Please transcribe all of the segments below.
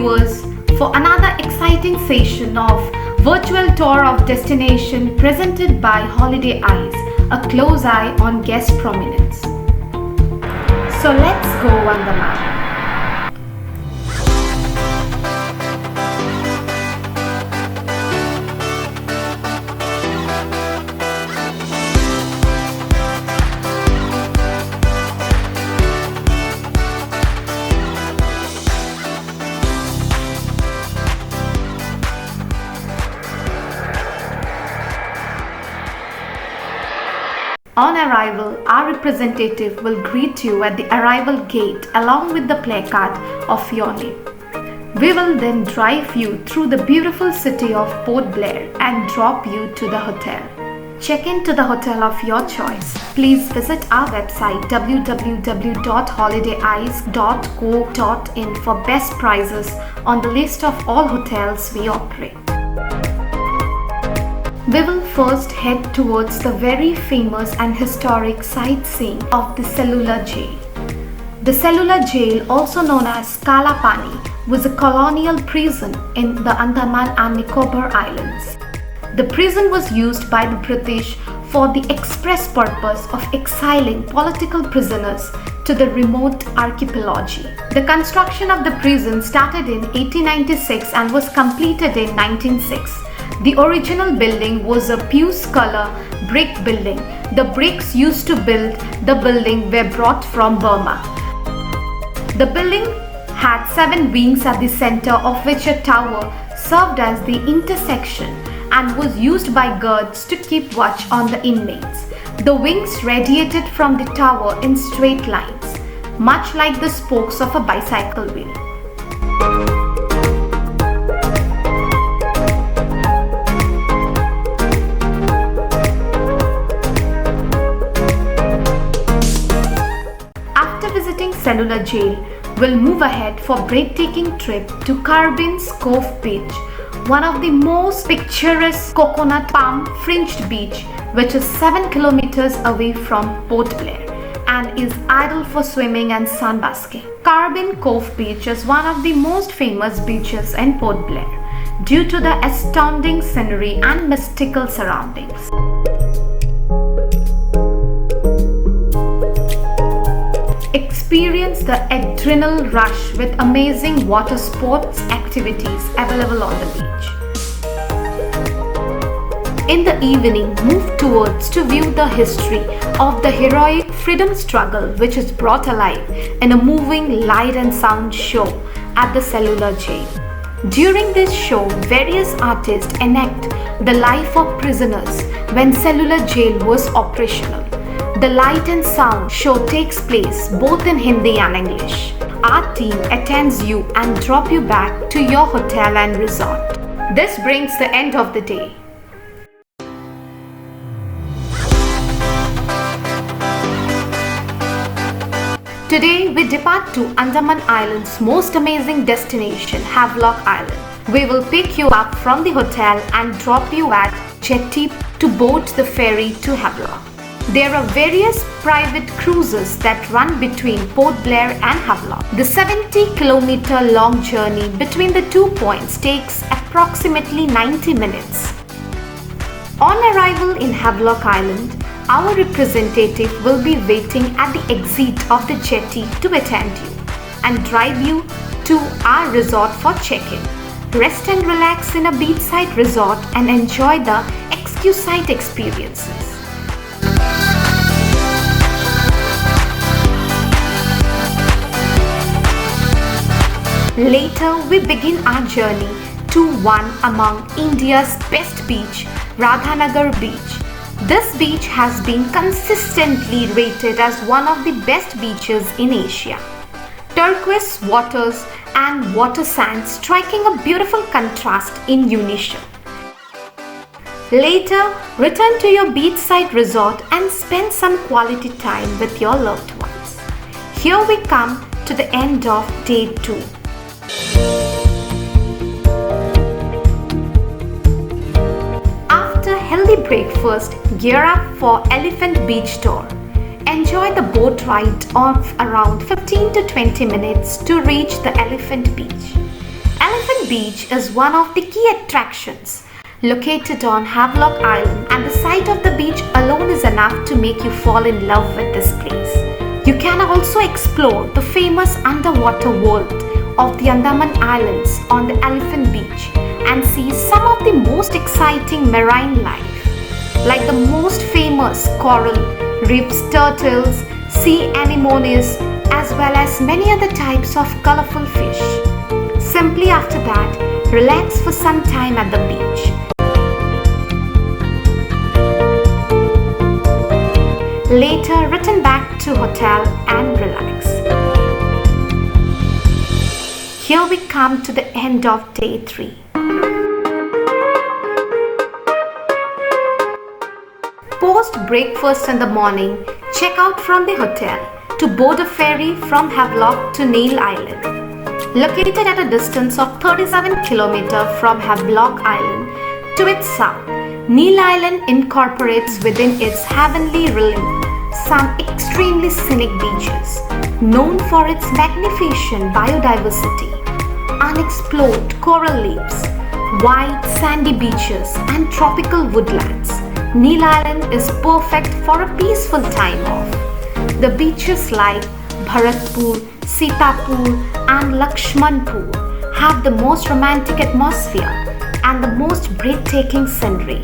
viewers for another exciting session of virtual tour of destination presented by Holiday Eyes, a close eye on guest prominence. So let's go Andaman. On arrival, our representative will greet you at the arrival gate along with the placard of your name. We will then drive you through the beautiful city of Port Blair and drop you to the hotel. Check in to the hotel of your choice. Please visit our website www.holidayeyes.co.in for best prices on the list of all hotels we operate. We will first head towards the very famous and historic sightseeing of the Cellular Jail. The Cellular Jail, also known as Kala Pani, was a colonial prison in the Andaman and Nicobar Islands. The prison was used by the British for the express purpose of exiling political prisoners to the remote archipelago. The construction of the prison started in 1896 and was completed in 1906. The original building was a puce color brick building. The bricks used to build the building were brought from Burma. The building had 7 wings at the center, of which a tower served as the intersection and was used by guards to keep watch on the inmates. The wings radiated from the tower in straight lines, much like the spokes of a bicycle wheel. Cellular Jail, will move ahead for breathtaking trip to Carbin's Cove Beach, one of the most picturesque coconut palm fringed beach, which is 7 kilometers away from Port Blair and is ideal for swimming and sunbasking. Carbin Cove Beach is one of the most famous beaches in Port Blair due to the astounding scenery and mystical surroundings. Experience the adrenal rush with amazing water sports activities available on the beach. In the evening, move towards to view the history of the heroic freedom struggle which is brought alive in a moving light and sound show at the Cellular Jail. During this show, various artists enact the life of prisoners when Cellular Jail was operational. The light and sound show takes place both in Hindi and English. Our team attends you and drop you back to your hotel and resort. This brings the end of the day. Today we depart to Andaman Island's most amazing destination, Havelock Island. We will pick you up from the hotel and drop you at Jetty to board the ferry to Havelock. There are various private cruises that run between Port Blair and Havelock. The 70-kilometer long journey between the 2 points takes approximately 90 minutes. On arrival in Havelock Island, our representative will be waiting at the exit of the jetty to attend you and drive you to our resort for check-in. Rest and relax in a beachside resort and enjoy the exquisite experiences. Later, we begin our journey to one among India's best beach, Radhanagar Beach. This beach has been consistently rated as one of the best beaches in Asia. Turquoise waters and water sands striking a beautiful contrast in unison. Later, return to your beachside resort and spend some quality time with your loved ones. Here we come to the end of day 2. After healthy breakfast, gear up for Elephant Beach tour. Enjoy the boat ride of around 15 to 20 minutes to reach the Elephant Beach. beach is one of the key attractions. Located on Havelock Island, and the sight of the beach alone is enough to make you fall in love with this place. You can also explore the famous underwater world of the Andaman Islands on the Elephant Beach and see some of the most exciting marine life, like the most famous coral reefs, turtles, sea anemones, as well as many other types of colorful fish. Simply after that, relax for some time at the beach. Later, return back to hotel and relax. Here we come to the end of day 3. Post breakfast in the morning, check out from the hotel to board a ferry from Havelock to Neil Island. Located at a distance of 37 km from Havelock Island to its south, Neil Island incorporates within its heavenly realm some extremely scenic beaches, known for its magnificent biodiversity, unexplored coral reefs, wide sandy beaches, and tropical woodlands. Neil Island is perfect for a peaceful time off. The beaches like Bharatpur, Sitapur, and Lakshmanpur have the most romantic atmosphere and the most breathtaking scenery,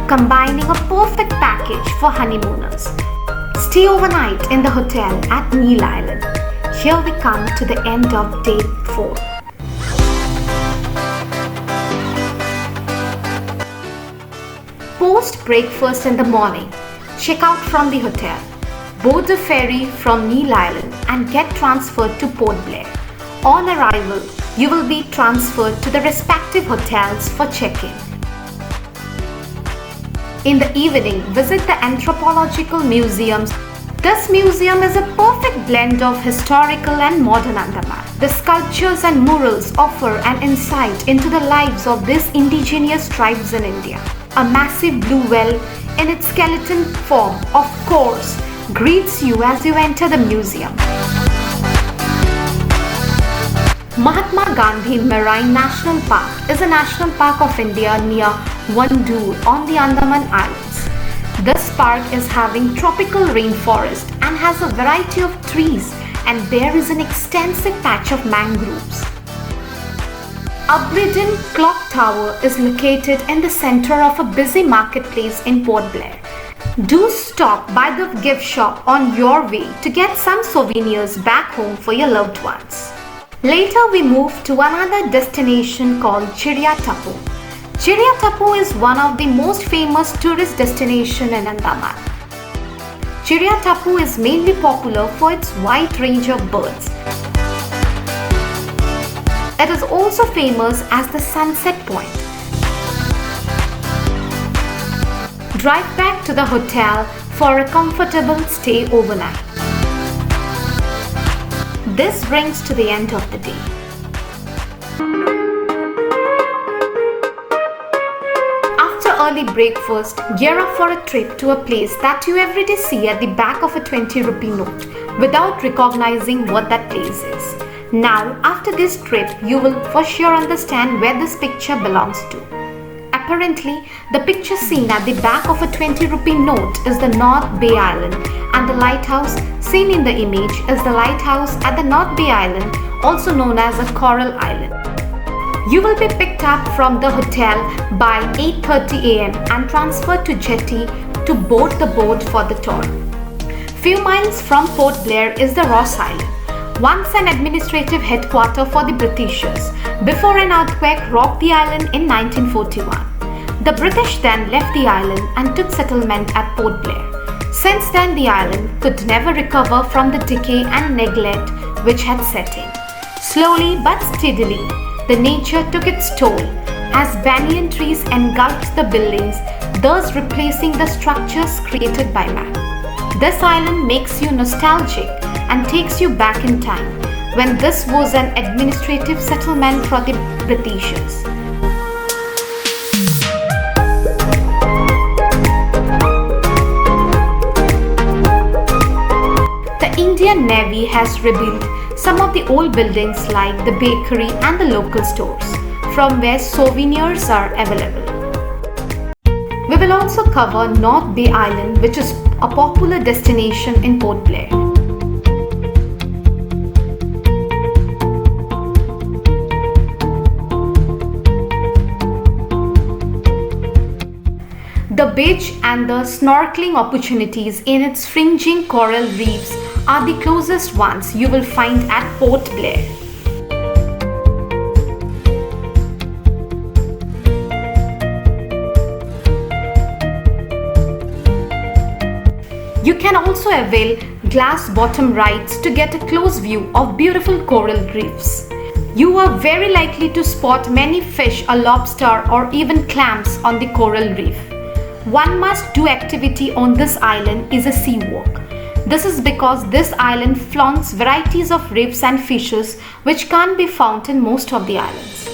combining a perfect package for honeymooners. Stay overnight in the hotel at Neil Island. Here we come to the end of day 4. Post breakfast in the morning, check out from the hotel, board a ferry from Neil Island and get transferred to Port Blair. On arrival, you will be transferred to the respective hotels for check-in. In the evening, visit the anthropological museums. This museum is a perfect blend of historical and modern Andaman. The sculptures and murals offer an insight into the lives of these indigenous tribes in India. A massive blue whale in its skeleton form, of course, greets you as you enter the museum. Mahatma Gandhi Marine National Park is a national park of India near Vandoor on the Andaman Islands. This park is having tropical rainforest and has a variety of trees, and there is an extensive patch of mangroves. Aberdeen Clock Tower is located in the center of a busy marketplace in Port Blair. Do stop by the gift shop on your way to get some souvenirs back home for your loved ones. Later we move to another destination called Chiriatapu. Chiriatapu is one of the most famous tourist destinations in Andaman. Chiriatapu is mainly popular for its wide range of birds. It is also famous as the sunset point. Drive back to the hotel for a comfortable stay overnight. This brings to the end of the day. After early breakfast, gear up for a trip to a place that you everyday see at the back of a 20 rupee note without recognizing what that place is. Now, after this trip, you will for sure understand where this picture belongs to. Apparently, the picture seen at the back of a 20 rupee note is the North Bay Island, and the lighthouse seen in the image is the lighthouse at the North Bay Island, also known as a Coral Island. You will be picked up from the hotel by 8:30 am and transferred to jetty to board the boat for the tour. Few miles from Port Blair is the Ross Island, once an administrative headquarters for the Britishers, before an earthquake rocked the island in 1941. The British then left the island and took settlement at Port Blair. Since then, the island could never recover from the decay and neglect which had set in. Slowly but steadily, the nature took its toll as banyan trees engulfed the buildings, thus replacing the structures created by man. This island makes you nostalgic and takes you back in time when this was an administrative settlement for the Britishers. The Indian Navy has rebuilt some of the old buildings like the bakery and the local stores. from where souvenirs are available. We will also cover North Bay Island, which is a popular destination in Port Blair. The beach and the snorkeling opportunities in its fringing coral reefs are the closest ones you will find at Port Blair. You can also avail glass bottom rides to get a close view of beautiful coral reefs. You are very likely to spot many fish, a lobster, or even clams on the coral reef. One must-do activity on this island is a sea walk. This is because this island flaunts varieties of reefs and fishes which can't be found in most of the islands.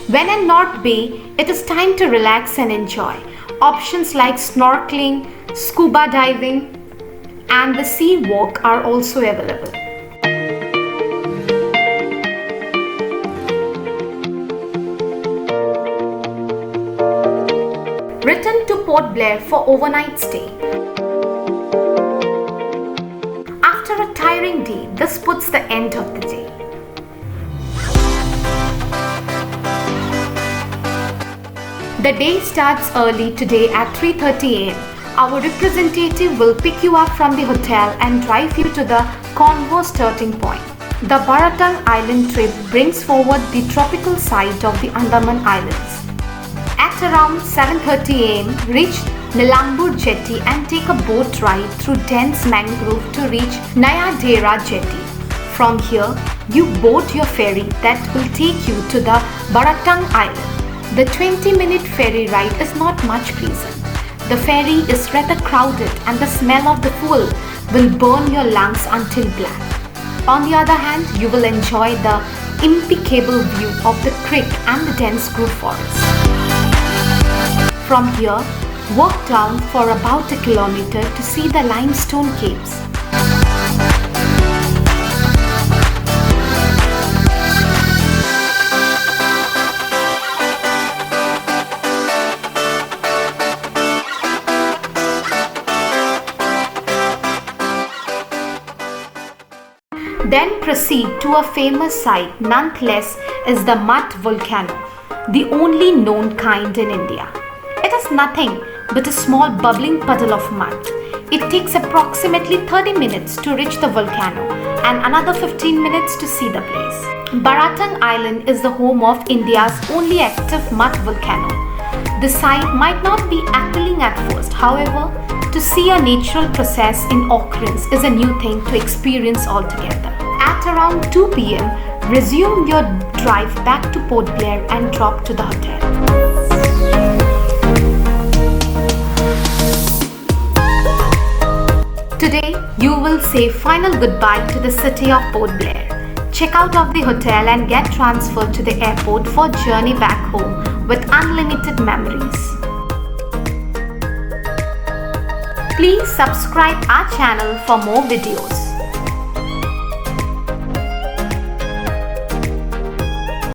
When in North Bay, it is time to relax and enjoy. Options like snorkeling, scuba diving, and the sea walk are also available. Return to Port Blair for overnight stay. After a tiring day, this puts the end of the day. The day starts early today at 3:30 a.m. Our representative will pick you up from the hotel and drive you to the convo starting point. The Baratang Island trip brings forward the tropical side of the Andaman Islands. At around 7:30 a.m., reach Nilambur Jetty and take a boat ride through dense mangrove to reach Nayadera Jetty. From here, you board your ferry that will take you to the Baratang Island. The 20-minute ferry ride is not much pleasant. The ferry is rather crowded and the smell of the fuel will burn your lungs until black. On the other hand, you will enjoy the impeccable view of the creek and the dense grove forest. From here, walk down for about a kilometer to see the limestone caves. Then proceed to a famous site, nonetheless, is the mud volcano, the only known kind in India. It is nothing but a small bubbling puddle of mud. It takes approximately 30 minutes to reach the volcano and another 15 minutes to see the place. Baratang Island is the home of India's only active mud volcano. The site might not be appealing at first, however, to see a natural process in occurrence is a new thing to experience altogether. At around 2 p.m., resume your drive back to Port Blair and drop to the hotel. Today, you will say final goodbye to the city of Port Blair. Check out of the hotel and get transferred to the airport for journey back home with unlimited memories. Please subscribe our channel for more videos.